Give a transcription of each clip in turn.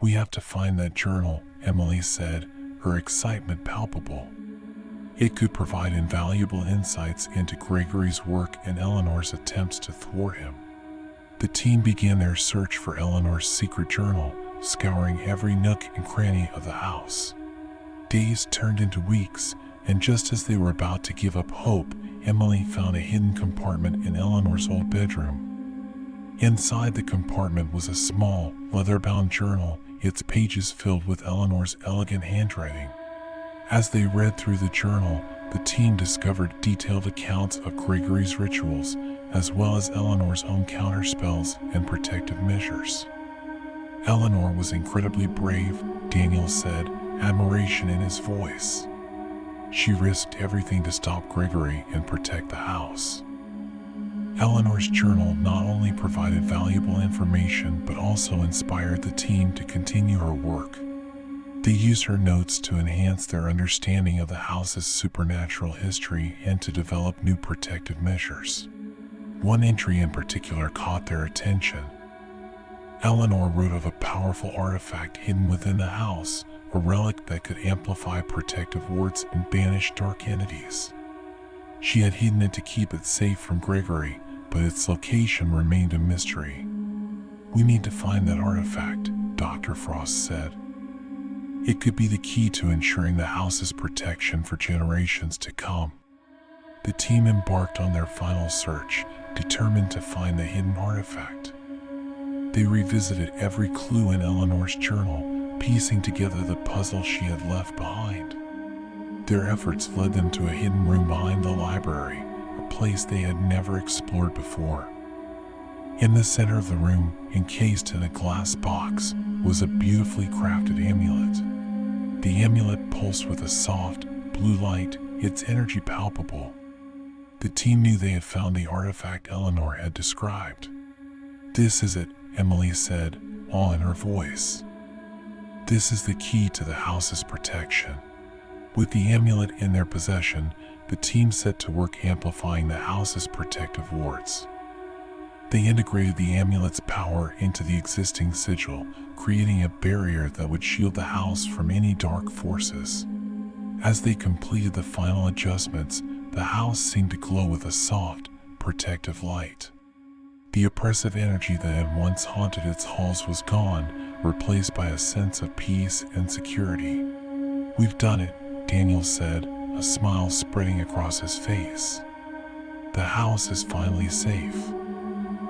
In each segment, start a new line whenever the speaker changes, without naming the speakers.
"We have to find that journal," Emily said, her excitement palpable. It could provide invaluable insights into Gregory's work and Eleanor's attempts to thwart him. The team began their search for Eleanor's secret journal, scouring every nook and cranny of the house. Days turned into weeks, and just as they were about to give up hope, Emily found a hidden compartment in Eleanor's old bedroom. Inside the compartment was a small, leather-bound journal, its pages filled with Eleanor's elegant handwriting. As they read through the journal, the team discovered detailed accounts of Gregory's rituals, as well as Eleanor's own counterspells and protective measures. "Eleanor was incredibly brave," Daniel said, admiration in his voice. "She risked everything to stop Gregory and protect the house." Eleanor's journal not only provided valuable information but also inspired the team to continue her work. They used her notes to enhance their understanding of the house's supernatural history and to develop new protective measures. One entry in particular caught their attention. Eleanor wrote of a powerful artifact hidden within the house, a relic that could amplify protective wards and banish dark entities. She had hidden it to keep it safe from Gregory, but its location remained a mystery. "We need to find that artifact," Dr. Frost said. "It could be the key to ensuring the house's protection for generations to come." The team embarked on their final search, determined to find the hidden artifact. They revisited every clue in Eleanor's journal, piecing together the puzzle she had left behind. Their efforts led them to a hidden room behind the library, a place they had never explored before. In the center of the room, encased in a glass box, was a beautifully crafted amulet. The amulet pulsed with a soft, blue light, its energy palpable. The team knew they had found the artifact Eleanor had described. "This is it," Emily said, awe in her voice. "This is the key to the house's protection." With the amulet in their possession, the team set to work amplifying the house's protective wards. They integrated the amulet's power into the existing sigil, creating a barrier that would shield the house from any dark forces. As they completed the final adjustments, the house seemed to glow with a soft, protective light. The oppressive energy that had once haunted its halls was gone, replaced by a sense of peace and security. "We've done it," Daniel said, a smile spreading across his face. "The house is finally safe."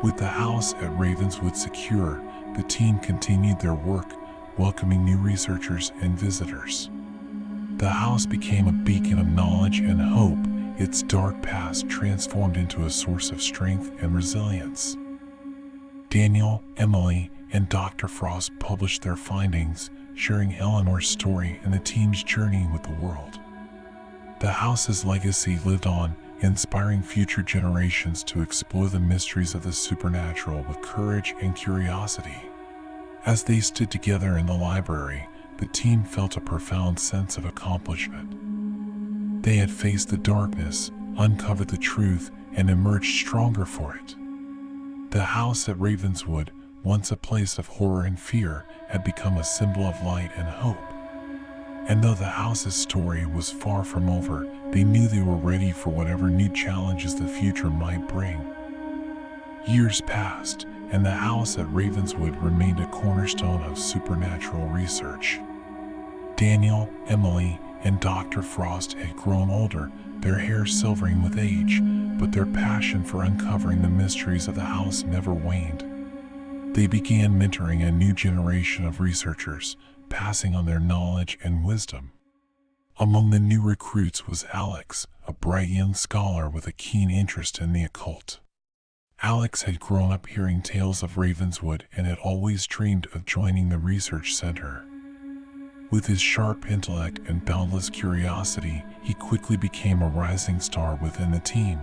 With the house at Ravenswood secure, the team continued their work, welcoming new researchers and visitors. The house became a beacon of knowledge and hope, its dark past transformed into a source of strength and resilience. Daniel, Emily, and Dr. Frost published their findings, sharing Eleanor's story and the team's journey with the world. The house's legacy lived on, inspiring future generations to explore the mysteries of the supernatural with courage and curiosity. As they stood together in the library, the team felt a profound sense of accomplishment. They had faced the darkness, uncovered the truth, and emerged stronger for it. The house at Ravenswood, once a place of horror and fear, had become a symbol of light and hope. And though the house's story was far from over, they knew they were ready for whatever new challenges the future might bring. Years passed, and the house at Ravenswood remained a cornerstone of supernatural research. Daniel, Emily, and Dr. Frost had grown older, their hair silvering with age, but their passion for uncovering the mysteries of the house never waned. They began mentoring a new generation of researchers, passing on their knowledge and wisdom. Among the new recruits was Alex, a bright young scholar with a keen interest in the occult. Alex had grown up hearing tales of Ravenswood and had always dreamed of joining the research center. With his sharp intellect and boundless curiosity, he quickly became a rising star within the team.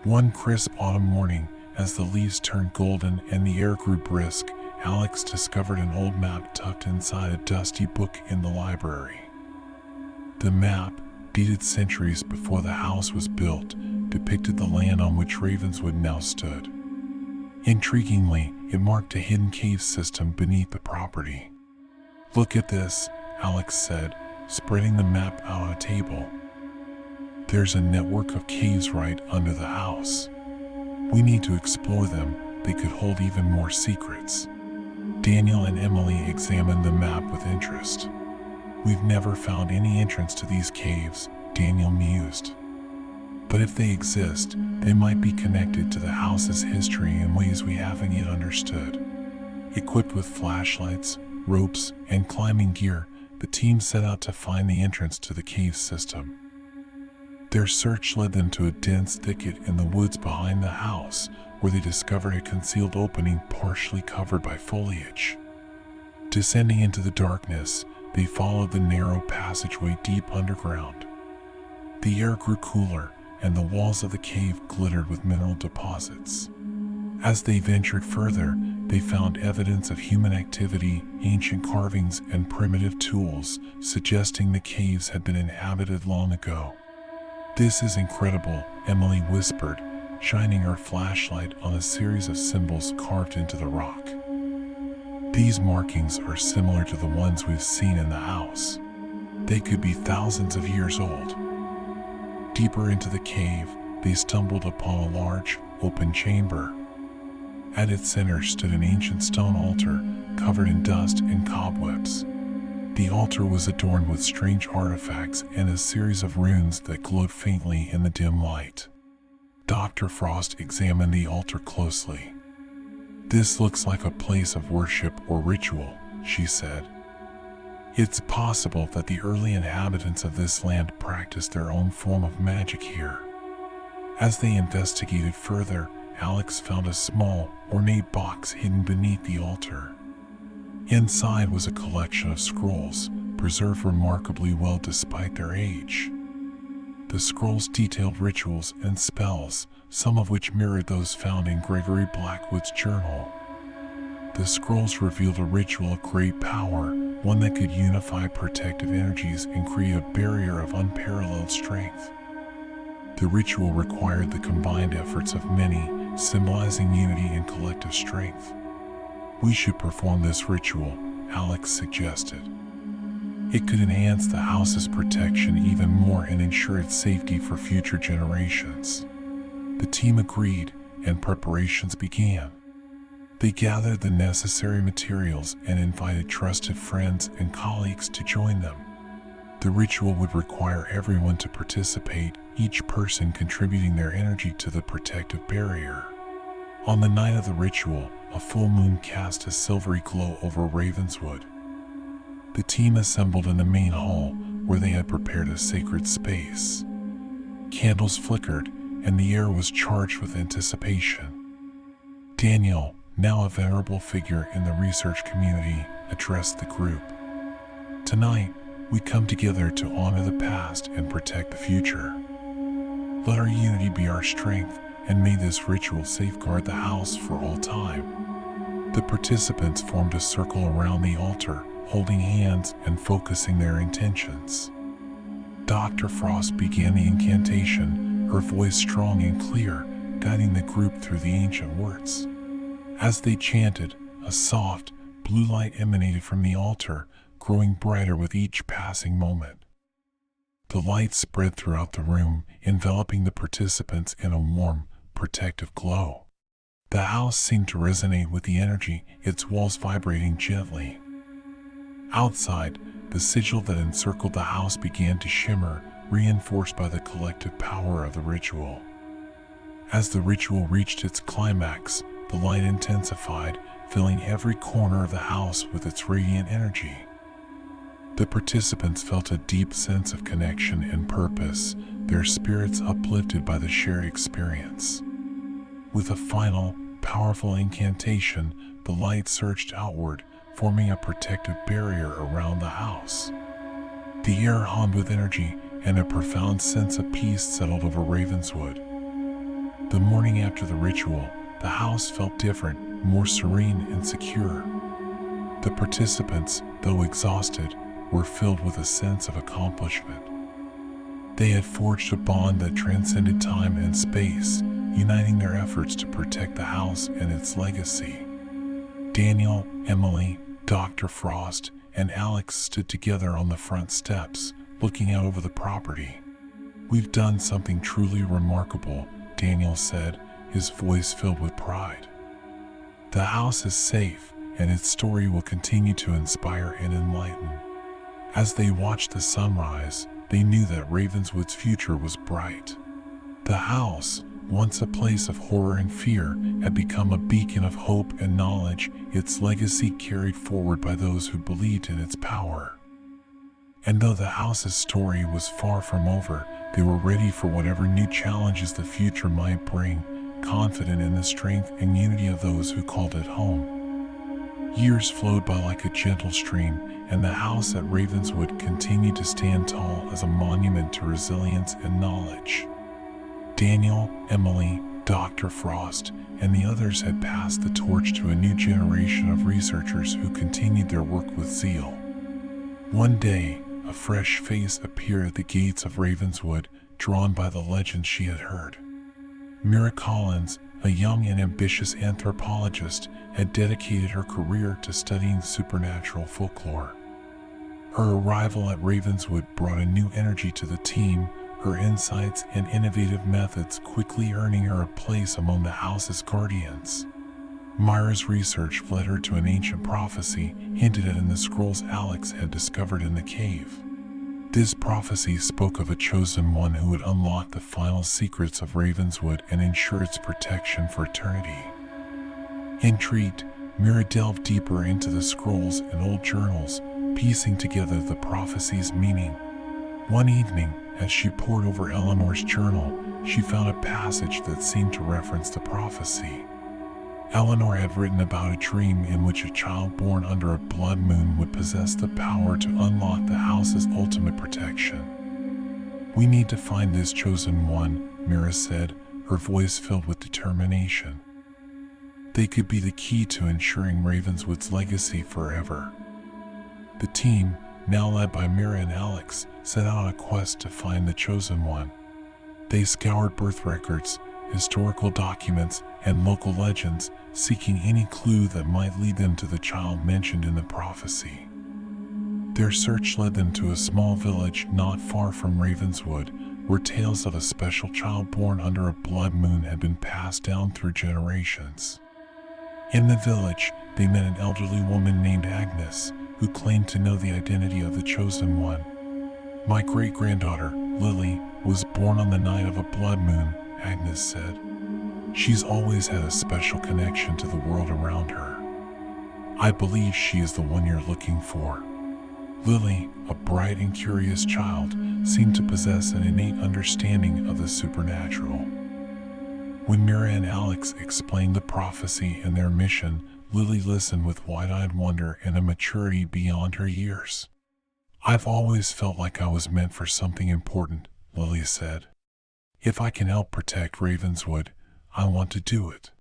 One crisp autumn morning, as the leaves turned golden and the air grew brisk, Alex discovered an old map tucked inside a dusty book in the library. The map, dated centuries before the house was built, depicted the land on which Ravenswood now stood. Intriguingly, it marked a hidden cave system beneath the property. "Look at this," Alex said, spreading the map out on a table. "There's a network of caves right under the house. We need to explore them. They could hold even more secrets." Daniel and Emily examined the map with interest. "We've never found any entrance to these caves," Daniel mused. "But if they exist, they might be connected to the house's history in ways we haven't yet understood." Equipped with flashlights, ropes, and climbing gear, the team set out to find the entrance to the cave system. Their search led them to a dense thicket in the woods behind the house, where they discovered a concealed opening partially covered by foliage. Descending into the darkness, they followed the narrow passageway deep underground. The air grew cooler, and the walls of the cave glittered with mineral deposits. As they ventured further, they found evidence of human activity, ancient carvings, and primitive tools, suggesting the caves had been inhabited long ago. "This is incredible," Emily whispered, shining her flashlight on a series of symbols carved into the rock. "These markings are similar to the ones we've seen in the house. They could be thousands of years old." Deeper into the cave, they stumbled upon a large, open chamber. At its center stood an ancient stone altar, covered in dust and cobwebs. The altar was adorned with strange artifacts and a series of runes that glowed faintly in the dim light. Dr. Frost examined the altar closely. "This looks like a place of worship or ritual," she said. "It's possible that the early inhabitants of this land practiced their own form of magic here." As they investigated further, Alex found a small, ornate box hidden beneath the altar. Inside was a collection of scrolls, preserved remarkably well despite their age. The scrolls detailed rituals and spells, some of which mirrored those found in Gregory Blackwood's journal. The scrolls revealed a ritual of great power, one that could unify protective energies and create a barrier of unparalleled strength. The ritual required the combined efforts of many, symbolizing unity and collective strength. "We should perform this ritual," Alex suggested. "It could enhance the house's protection even more and ensure its safety for future generations." The team agreed, and preparations began. They gathered the necessary materials and invited trusted friends and colleagues to join them. The ritual would require everyone to participate, each person contributing their energy to the protective barrier. On the night of the ritual, a full moon cast a silvery glow over Ravenswood. The team assembled in the main hall, where they had prepared a sacred space. Candles flickered, and the air was charged with anticipation. Daniel, now a venerable figure in the research community, addressed the group. "Tonight, we come together to honor the past and protect the future. Let our unity be our strength, and may this ritual safeguard the house for all time." The participants formed a circle around the altar, holding hands and focusing their intentions. Dr. Frost began the incantation, her voice strong and clear, guiding the group through the ancient words. As they chanted, a soft, blue light emanated from the altar, growing brighter with each passing moment. The light spread throughout the room, enveloping the participants in a warm, protective glow. The house seemed to resonate with the energy, its walls vibrating gently. Outside, the sigil that encircled the house began to shimmer, reinforced by the collective power of the ritual. As the ritual reached its climax, the light intensified, filling every corner of the house with its radiant energy. The participants felt a deep sense of connection and purpose, their spirits uplifted by the shared experience. With a final, powerful incantation, the light surged outward, forming a protective barrier around the house. The air hummed with energy, and a profound sense of peace settled over Ravenswood. The morning after the ritual, the house felt different, more serene and secure. The participants, though exhausted, were filled with a sense of accomplishment. They had forged a bond that transcended time and space, uniting their efforts to protect the house and its legacy. Daniel, Emily, Dr. Frost, and Alex stood together on the front steps, looking out over the property. "We've done something truly remarkable," Daniel said, his voice filled with pride. "The house is safe, and its story will continue to inspire and enlighten." As they watched the sunrise, they knew that Ravenswood's future was bright. The house, once a place of horror and fear, had become a beacon of hope and knowledge, its legacy carried forward by those who believed in its power. And though the house's story was far from over, they were ready for whatever new challenges the future might bring, confident in the strength and unity of those who called it home. Years flowed by like a gentle stream, and the house at Ravenswood continued to stand tall as a monument to resilience and knowledge. Daniel, Emily, Dr. Frost, and the others had passed the torch to a new generation of researchers who continued their work with zeal. One day, a fresh face appeared at the gates of Ravenswood, drawn by the legends she had heard. Mira Collins, a young and ambitious anthropologist, had dedicated her career to studying supernatural folklore. Her arrival at Ravenswood brought a new energy to the team, her insights and innovative methods quickly earning her a place among the house's guardians. Myra's research led her to an ancient prophecy hinted at in the scrolls Alex had discovered in the cave. This prophecy spoke of a chosen one who would unlock the final secrets of Ravenswood and ensure its protection for eternity. Intrigued, Mira delved deeper into the scrolls and old journals, piecing together the prophecy's meaning. One evening, as she pored over Eleanor's journal, she found a passage that seemed to reference the prophecy. Eleanor had written about a dream in which a child born under a blood moon would possess the power to unlock the house's ultimate protection. "We need to find this chosen one," Mira said, her voice filled with determination. "They could be the key to ensuring Ravenswood's legacy forever." The team, now led by Mira and Alex, set out on a quest to find the chosen one. They scoured birth records, historical documents, and local legends, seeking any clue that might lead them to the child mentioned in the prophecy. Their search led them to a small village not far from Ravenswood, where tales of a special child born under a blood moon had been passed down through generations. In the village, they met an elderly woman named Agnes, who claimed to know the identity of the chosen one. "My great-granddaughter, Lily, was born on the night of a blood moon," Agnes said. "She's always had a special connection to the world around her. I believe she is the one you're looking for." Lily, a bright and curious child, seemed to possess an innate understanding of the supernatural. When Mira and Alex explained the prophecy and their mission, Lily listened with wide-eyed wonder and a maturity beyond her years. "I've always felt like I was meant for something important," Lily said. "If I can help protect Ravenswood, I want to do it."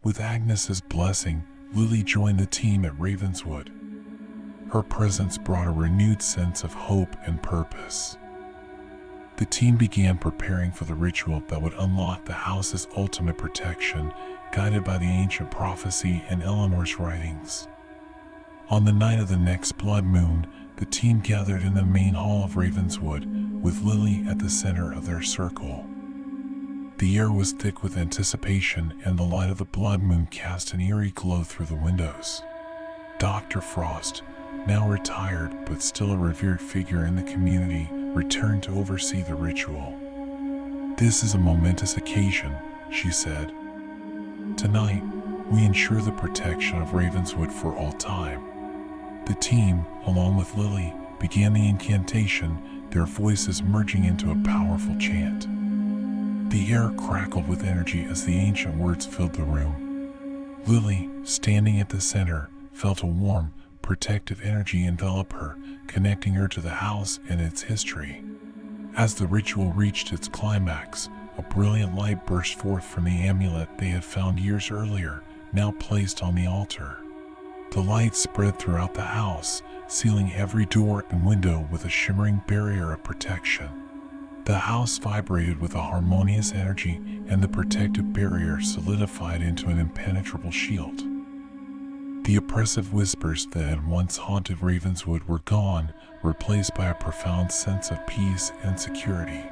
With Agnes's blessing, Lily joined the team at Ravenswood. Her presence brought a renewed sense of hope and purpose. The team began preparing for the ritual that would unlock the house's ultimate protection, guided by the ancient prophecy and Eleanor's writings. On the night of the next blood moon, the team gathered in the main hall of Ravenswood, with Lily at the center of their circle. The air was thick with anticipation, and the light of the blood moon cast an eerie glow through the windows. Dr. Frost, now retired but still a revered figure in the community, returned to oversee the ritual. "This is a momentous occasion," she said. "Tonight, we ensure the protection of Ravenswood for all time." The team, along with Lily, began the incantation, their voices merging into a powerful chant. The air crackled with energy as the ancient words filled the room. Lily, standing at the center, felt a warm, protective energy envelop her, connecting her to the house and its history. As the ritual reached its climax, a brilliant light burst forth from the amulet they had found years earlier, now placed on the altar. The light spread throughout the house, sealing every door and window with a shimmering barrier of protection. The house vibrated with a harmonious energy, and the protective barrier solidified into an impenetrable shield. The oppressive whispers that had once haunted Ravenswood were gone, replaced by a profound sense of peace and security.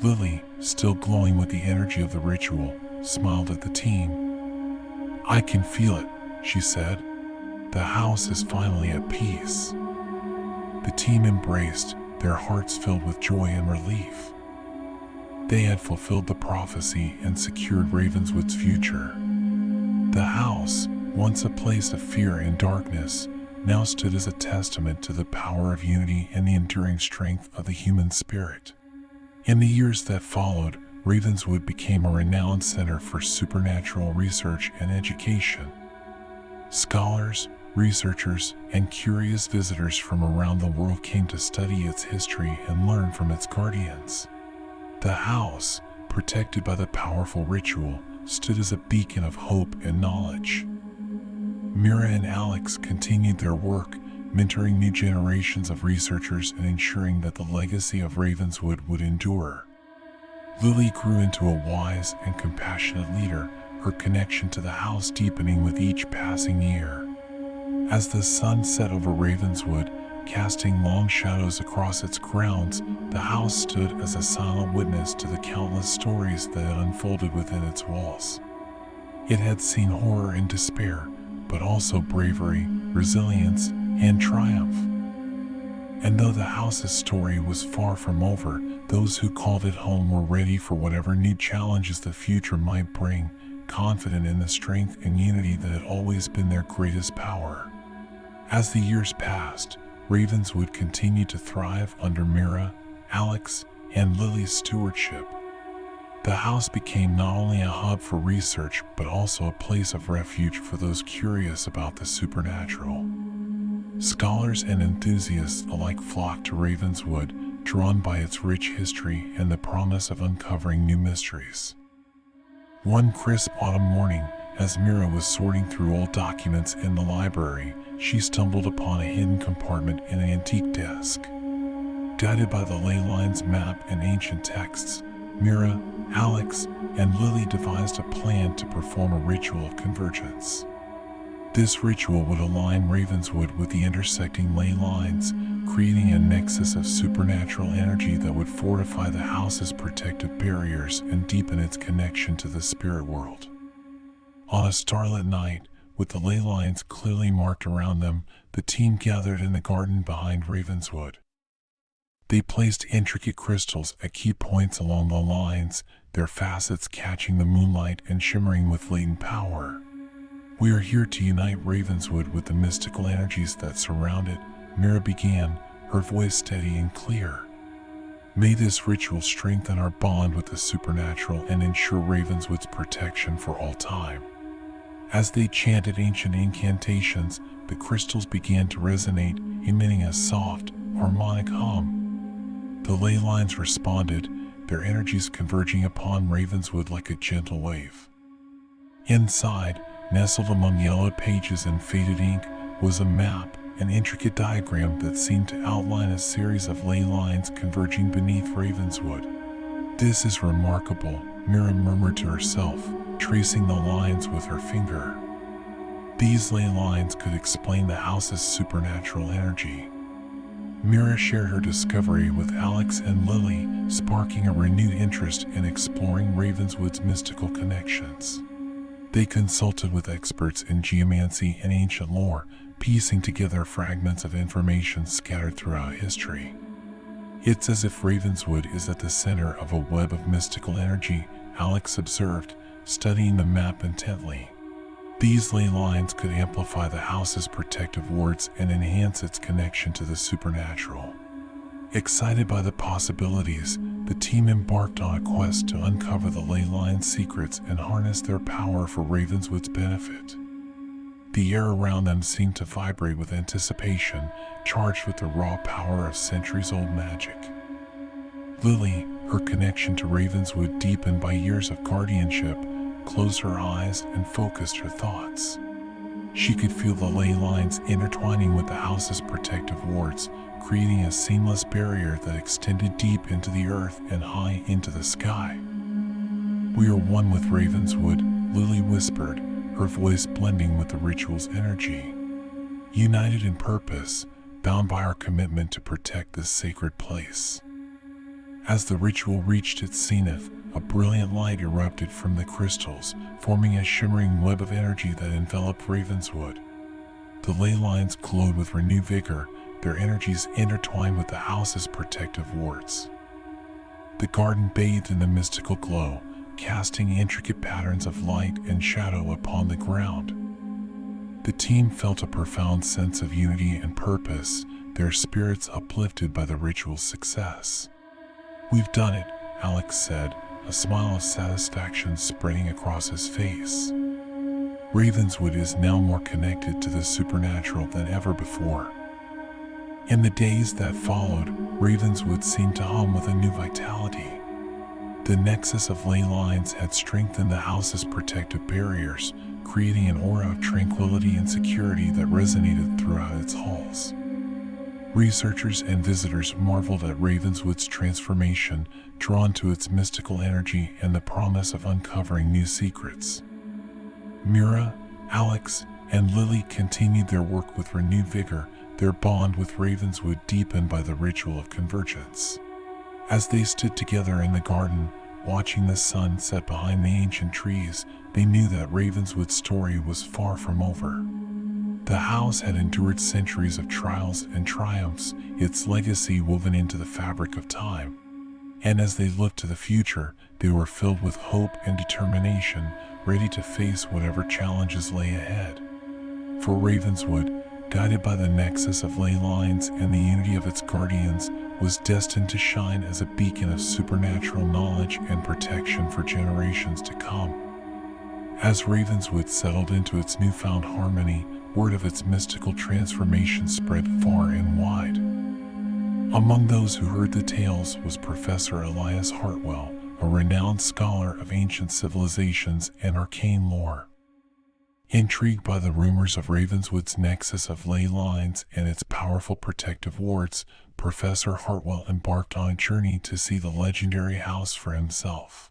Lily, still glowing with the energy of the ritual, smiled at the team. "I can feel it," she said. "The house is finally at peace." The team embraced, their hearts filled with joy and relief. They had fulfilled the prophecy and secured Ravenswood's future. The house, once a place of fear and darkness, now stood as a testament to the power of unity and the enduring strength of the human spirit. In the years that followed, Ravenswood became a renowned center for supernatural research and education. Scholars, researchers, and curious visitors from around the world came to study its history and learn from its guardians. The house, protected by the powerful ritual, stood as a beacon of hope and knowledge. Mira and Alex continued their work, mentoring new generations of researchers and ensuring that the legacy of Ravenswood would endure. Lily grew into a wise and compassionate leader, her connection to the house deepening with each passing year. As the sun set over Ravenswood, casting long shadows across its grounds, the house stood as a silent witness to the countless stories that had unfolded within its walls. It had seen horror and despair, but also bravery, resilience, and triumph. And though the house's story was far from over, those who called it home were ready for whatever new challenges the future might bring, confident in the strength and unity that had always been their greatest power. As the years passed, Ravenswood continued to thrive under Mira, Alex, and Lily's stewardship. The house became not only a hub for research, but also a place of refuge for those curious about the supernatural. Scholars and enthusiasts alike flocked to Ravenswood, drawn by its rich history and the promise of uncovering new mysteries. One crisp autumn morning, as Mira was sorting through old documents in the library, she stumbled upon a hidden compartment in an antique desk. Guided by the ley lines map and ancient texts, Mira, Alex, and Lily devised a plan to perform a ritual of convergence. This ritual would align Ravenswood with the intersecting ley lines, creating a nexus of supernatural energy that would fortify the house's protective barriers and deepen its connection to the spirit world. On a starlit night, with the ley lines clearly marked around them, the team gathered in the garden behind Ravenswood. They placed intricate crystals at key points along the lines, their facets catching the moonlight and shimmering with latent power. "We are here to unite Ravenswood with the mystical energies that surround it," Mira began, her voice steady and clear. "May this ritual strengthen our bond with the supernatural and ensure Ravenswood's protection for all time." As they chanted ancient incantations, the crystals began to resonate, emitting a soft, harmonic hum. The ley lines responded, their energies converging upon Ravenswood like a gentle wave. Inside, nestled among yellowed pages and faded ink, was a map, an intricate diagram that seemed to outline a series of ley lines converging beneath Ravenswood. "This is remarkable," Mira murmured to herself, tracing the lines with her finger. These ley lines could explain the house's supernatural energy. Mira shared her discovery with Alex and Lily, sparking a renewed interest in exploring Ravenswood's mystical connections. They consulted with experts in geomancy and ancient lore, piecing together fragments of information scattered throughout history. "It's as if Ravenswood is at the center of a web of mystical energy," Alex observed, studying the map intently. These ley lines could amplify the house's protective wards and enhance its connection to the supernatural. Excited by the possibilities, the team embarked on a quest to uncover the ley line secrets and harness their power for Ravenswood's benefit. The air around them seemed to vibrate with anticipation, charged with the raw power of centuries-old magic. Lily, her connection to Ravenswood deepened by years of guardianship, closed her eyes and focused her thoughts. She could feel the ley lines intertwining with the house's protective wards, creating a seamless barrier that extended deep into the earth and high into the sky. "We are one with Ravenswood," Lily whispered, her voice blending with the ritual's energy. United in purpose, bound by our commitment to protect this sacred place. As the ritual reached its zenith, a brilliant light erupted from the crystals, forming a shimmering web of energy that enveloped Ravenswood. The ley lines glowed with renewed vigor, their energies intertwined with the house's protective wards. The garden bathed in the mystical glow, casting intricate patterns of light and shadow upon the ground. The team felt a profound sense of unity and purpose, their spirits uplifted by the ritual's success. "We've done it," Alex said, a smile of satisfaction spreading across his face. Ravenswood is now more connected to the supernatural than ever before. In the days that followed, Ravenswood seemed to hum with a new vitality. The nexus of ley lines had strengthened the house's protective barriers, creating an aura of tranquility and security that resonated throughout its halls. Researchers and visitors marveled at Ravenswood's transformation, drawn to its mystical energy and the promise of uncovering new secrets. Mira, Alex, and Lily continued their work with renewed vigor, their bond with Ravenswood deepened by the ritual of convergence. As they stood together in the garden, watching the sun set behind the ancient trees, they knew that Ravenswood's story was far from over. The house had endured centuries of trials and triumphs, its legacy woven into the fabric of time. And as they looked to the future, they were filled with hope and determination, ready to face whatever challenges lay ahead. For Ravenswood, guided by the nexus of ley lines and the unity of its guardians, was destined to shine as a beacon of supernatural knowledge and protection for generations to come. As Ravenswood settled into its newfound harmony, word of its mystical transformation spread far and wide. Among those who heard the tales was Professor Elias Hartwell, a renowned scholar of ancient civilizations and arcane lore. Intrigued by the rumors of Ravenswood's nexus of ley lines and its powerful protective wards, Professor Hartwell embarked on a journey to see the legendary house for himself.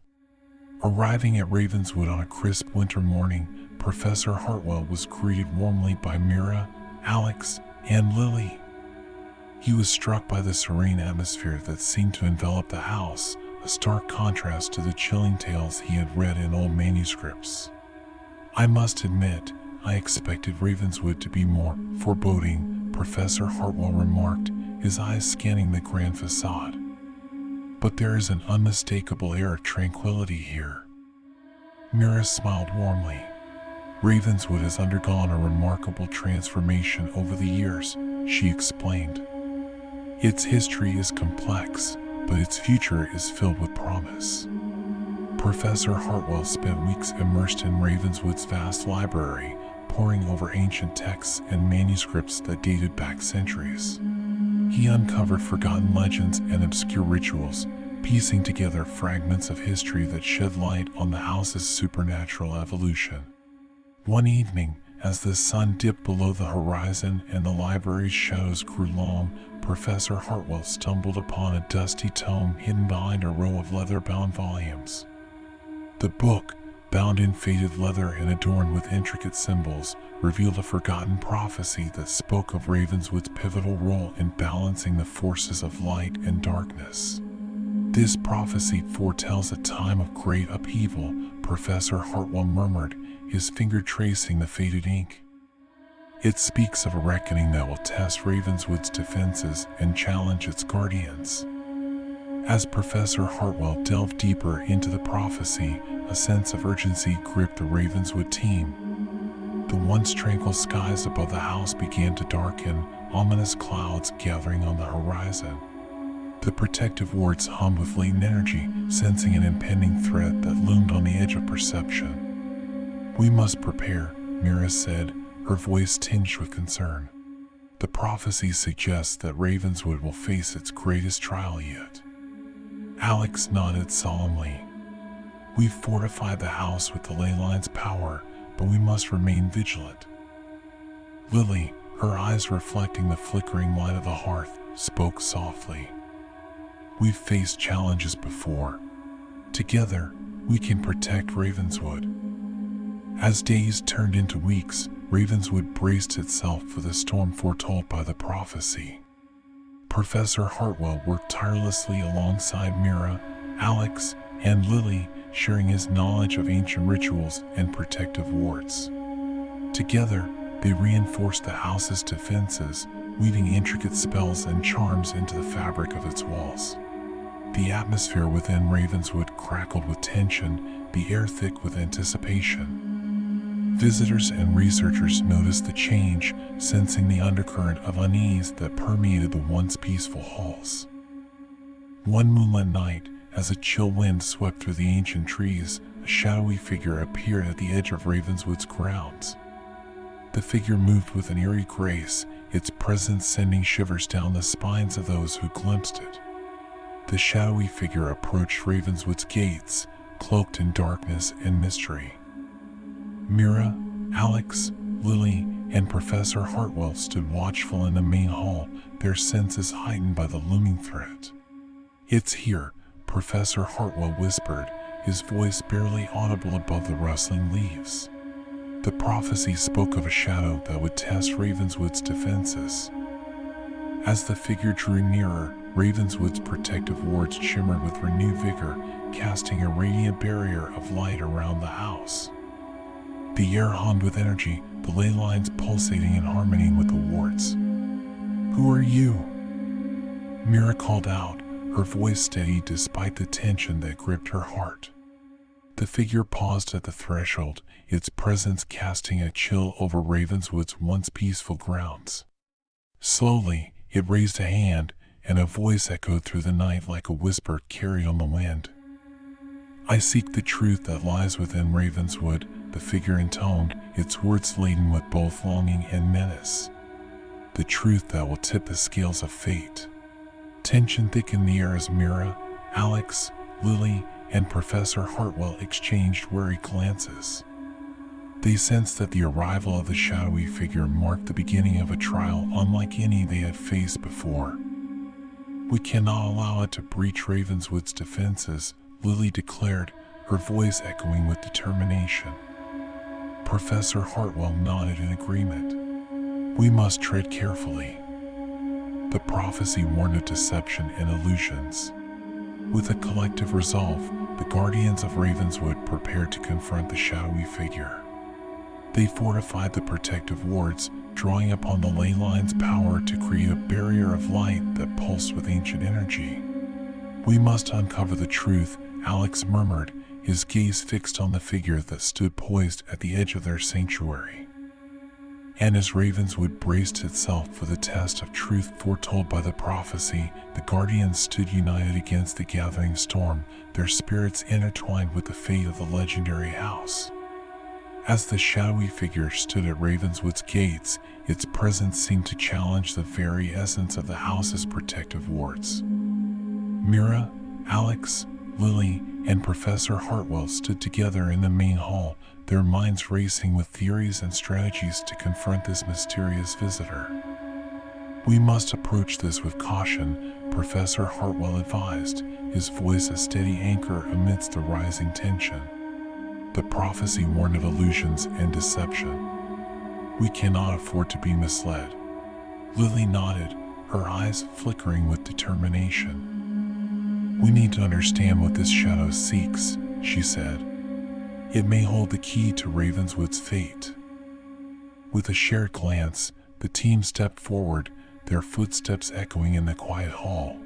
Arriving at Ravenswood on a crisp winter morning, Professor Hartwell was greeted warmly by Mira, Alex, and Lily. He was struck by the serene atmosphere that seemed to envelop the house, a stark contrast to the chilling tales he had read in old manuscripts. "I must admit, I expected Ravenswood to be more foreboding," Professor Hartwell remarked, his eyes scanning the grand facade. "But there is an unmistakable air of tranquility here." Mira smiled warmly. "Ravenswood has undergone a remarkable transformation over the years," she explained. "Its history is complex, but its future is filled with promise." Professor Hartwell spent weeks immersed in Ravenswood's vast library, poring over ancient texts and manuscripts that dated back centuries. He uncovered forgotten legends and obscure rituals, piecing together fragments of history that shed light on the house's supernatural evolution. One evening, as the sun dipped below the horizon and the library's shadows grew long, Professor Hartwell stumbled upon a dusty tome hidden behind a row of leather-bound volumes. The book, bound in faded leather and adorned with intricate symbols, revealed a forgotten prophecy that spoke of Ravenswood's pivotal role in balancing the forces of light and darkness. "This prophecy foretells a time of great upheaval," Professor Hartwell murmured, his finger tracing the faded ink. "It speaks of a reckoning that will test Ravenswood's defenses and challenge its guardians." As Professor Hartwell delved deeper into the prophecy, a sense of urgency gripped the Ravenswood team. The once tranquil skies above the house began to darken, ominous clouds gathering on the horizon. The protective wards hummed with latent energy, sensing an impending threat that loomed on the edge of perception. "We must prepare," Mira said, her voice tinged with concern. "The prophecy suggests that Ravenswood will face its greatest trial yet." Alex nodded solemnly. "We've fortified the house with the ley line's power, but we must remain vigilant." Lily, her eyes reflecting the flickering light of the hearth, spoke softly. "We've faced challenges before. Together, we can protect Ravenswood." As days turned into weeks, Ravenswood braced itself for the storm foretold by the prophecy. Professor Hartwell worked tirelessly alongside Mira, Alex, and Lily, sharing his knowledge of ancient rituals and protective wards. Together, they reinforced the house's defenses, weaving intricate spells and charms into the fabric of its walls. The atmosphere within Ravenswood crackled with tension, the air thick with anticipation. Visitors and researchers noticed the change, sensing the undercurrent of unease that permeated the once peaceful halls. One moonlit night, as a chill wind swept through the ancient trees, a shadowy figure appeared at the edge of Ravenswood's grounds. The figure moved with an eerie grace, its presence sending shivers down the spines of those who glimpsed it. The shadowy figure approached Ravenswood's gates, cloaked in darkness and mystery. Mira, Alex, Lily, and Professor Hartwell stood watchful in the main hall, their senses heightened by the looming threat. "It's here," Professor Hartwell whispered, his voice barely audible above the rustling leaves. The prophecy spoke of a shadow that would test Ravenswood's defenses. As the figure drew nearer, Ravenswood's protective wards shimmered with renewed vigor, casting a radiant barrier of light around the house. The air hummed with energy, the ley lines pulsating in harmony with the wards. "Who are you?" Mira called out, her voice steady despite the tension that gripped her heart. The figure paused at the threshold, its presence casting a chill over Ravenswood's once peaceful grounds. Slowly, it raised a hand, and a voice echoed through the night like a whisper carried on the wind. "I seek the truth that lies within Ravenswood," the figure intoned, its words laden with both longing and menace. "The truth that will tip the scales of fate." Tension thickened the air as Mira, Alex, Lily, and Professor Hartwell exchanged wary glances. They sensed that the arrival of the shadowy figure marked the beginning of a trial unlike any they had faced before. "We cannot allow it to breach Ravenswood's defenses," Lily declared, her voice echoing with determination. Professor Hartwell nodded in agreement. "We must tread carefully." The prophecy warned of deception and illusions. With a collective resolve, the guardians of Ravenswood prepared to confront the shadowy figure. They fortified the protective wards, drawing upon the ley line's power to create a barrier of light that pulsed with ancient energy. "We must uncover the truth," Alex murmured, his gaze fixed on the figure that stood poised at the edge of their sanctuary. And as Ravenswood braced itself for the test of truth foretold by the prophecy, the guardians stood united against the gathering storm, their spirits intertwined with the fate of the legendary house. As the shadowy figure stood at Ravenswood's gates, its presence seemed to challenge the very essence of the house's protective wards. Mira, Alex, Lily, and Professor Hartwell stood together in the main hall, their minds racing with theories and strategies to confront this mysterious visitor. "We must approach this with caution," Professor Hartwell advised, his voice a steady anchor amidst the rising tension. The prophecy warned of illusions and deception. "We cannot afford to be misled." Lily nodded, her eyes flickering with determination. "We need to understand what this shadow seeks," she said. "It may hold the key to Ravenswood's fate." With a shared glance, the team stepped forward, their footsteps echoing in the quiet hall.